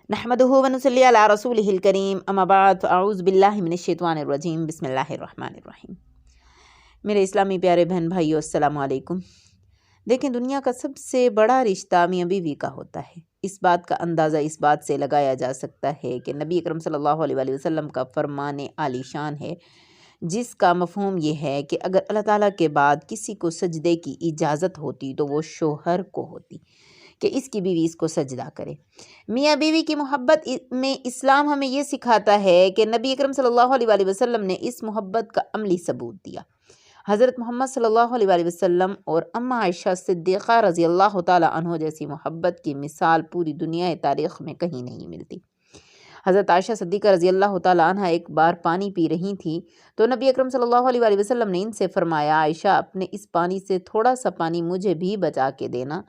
नहमदुहु व नुसल्ली अला रसूलिहिल करीम अम्मा बाद फ़अऊज़ु बिल्लाहि मिनश शैतानिर रजीम बिस्मिल्लाहिर रहमानिर रहीम। मेरे इस्लामी प्यारे बहन भाइयों, अस्सलामु अलैकुम। देखें, दुनिया का सबसे बड़ा रिश्ता मियाँ बीवी का होता है। इस बात का अंदाज़ा इस बात से लगाया जा सकता है कि नबी अकरम सल्लल्लाहु अलैहि वसल्लम का फरमान आलीशान है, जिसका मफ़हूम ये है कि अगर अल्लाह ताला के बाद किसी को सजदे की इजाज़त होती तो वो शोहर को होती कि इसकी बीवी इसको सजदा करे। मियाँ बीवी की मोहब्बत में इस्लाम हमें ये सिखाता है कि नबी अकरम सल्लल्लाहु अलैहि वसल्लम ने इस मोहब्बत का अमली सबूत दिया। हज़रत मोहम्मद सल्लल्लाहु अलैहि वसल्लम और अम्मा आयशा सिद्दीक़ा रज़ी अल्लाह ताला अन्हा जैसी मोहब्बत की मिसाल पूरी दुनिया तारीख़ में कहीं नहीं मिलती। हज़रत आयशा सिद्दीक़ा रज़ी अल्लाह ताला अन्हा एक बार पानी पी रही थी तो नबी अकरम सल्लल्लाहु अलैहि वसल्लम ने इनसे फरमाया, आयशा अपने इस पानी से थोड़ा सा पानी मुझे भी बचा के देना।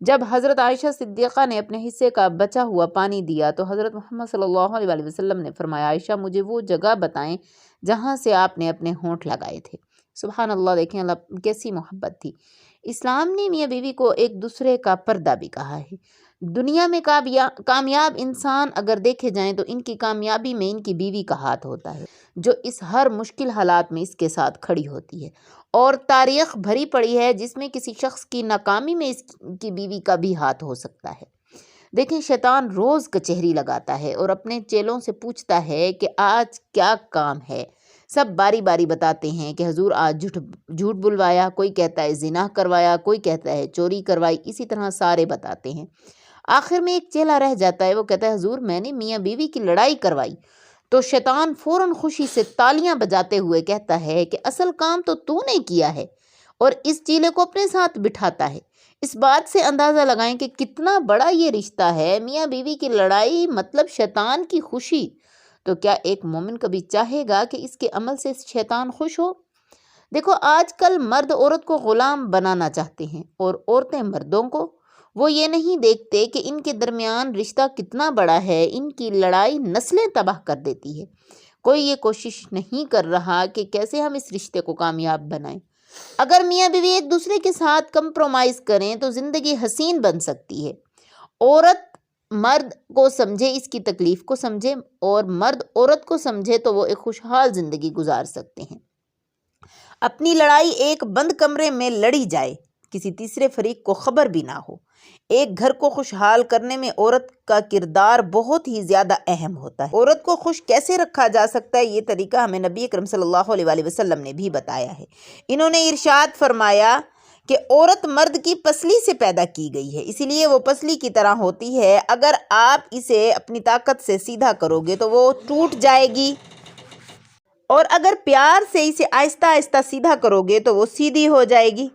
जब हज़रत आयशा सिद्दीक़ा ने अपने हिस्से का बचा हुआ पानी दिया तो हज़रत मोहम्मद सल्लल्लाहु अलैहि वसल्लम ने फरमाया, आयशा मुझे वो जगह बताएं जहाँ से आपने अपने होंठ लगाए थे। सुभान अल्लाह, देखें अल्लाह कैसी मोहब्बत थी। इस्लाम ने मियाँ बीवी को एक दूसरे का पर्दा भी कहा है। दुनिया में कामयाब इंसान अगर देखे जाएं तो इनकी कामयाबी में इनकी बीवी का हाथ होता है, जो इस हर मुश्किल हालात में इसके साथ खड़ी होती है। और तारीख़ भरी पड़ी है जिसमें किसी शख्स की नाकामी में इसकी बीवी का भी हाथ हो सकता है। देखें, शैतान रोज़ कचहरी लगाता है और अपने चेलों से पूछता है कि आज क्या काम है। सब बारी बारी बताते हैं कि हजूर आज झूठ बुलवाया, कोई कहता है जिना करवाया, कोई कहता है चोरी करवाई, इसी तरह सारे बताते हैं। आखिर में एक चेला रह जाता है, वो कहता है हजूर मैंने मियाँ बीवी की लड़ाई करवाई। तो शैतान फ़ौरन खुशी से तालियां बजाते हुए कहता है कि असल काम तो तूने किया है, और इस चीले को अपने साथ बिठाता है। इस बात से अंदाज़ा लगाएं कि कितना बड़ा ये रिश्ता है। मियाँ बीवी की लड़ाई मतलब शैतान की खुशी। तो क्या एक मोमिन कभी चाहेगा कि इसके अमल से शैतान खुश हो? देखो, आजकल मर्द औरत को ग़ुलाम बनाना चाहते हैं और औरतें मर्दों को। वो ये नहीं देखते कि इनके दरमियान रिश्ता कितना बड़ा है। इनकी लड़ाई नस्लें तबाह कर देती है। कोई ये कोशिश नहीं कर रहा कि कैसे हम इस रिश्ते को कामयाब बनाएं। अगर मियाँ बीवी एक दूसरे के साथ कंप्रोमाइज़ करें तो ज़िंदगी हसीन बन सकती है। औरत मर्द को समझे, इसकी तकलीफ़ को समझे, और मर्द औरत को समझे तो वो एक खुशहाल ज़िंदगी गुजार सकते हैं। अपनी लड़ाई एक बंद कमरे में लड़ी जाए, किसी तीसरे फरीक को खबर भी ना हो। एक घर को खुशहाल करने में औरत का किरदार बहुत ही ज़्यादा अहम होता है। औरत को खुश कैसे रखा जा सकता है, ये तरीका हमें नबी अकरम सल्लल्लाहु अलैहि वसल्लम ने भी बताया है। इन्होंने इरशाद फरमाया कि औरत मर्द की पसली से पैदा की गई है, इसीलिए वो पसली की तरह होती है। अगर आप इसे अपनी ताकत से सीधा करोगे तो वो टूट जाएगी, और अगर प्यार से इसे आहिस्ता आहिस्ता सीधा करोगे तो वो सीधी हो जाएगी।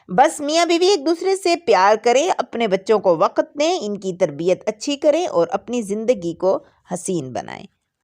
बस मियाँ बीवी एक दूसरे से प्यार करें, अपने बच्चों को वक्त दें, इनकी तरबियत अच्छी करें और अपनी ज़िंदगी को हसीन बनाएं।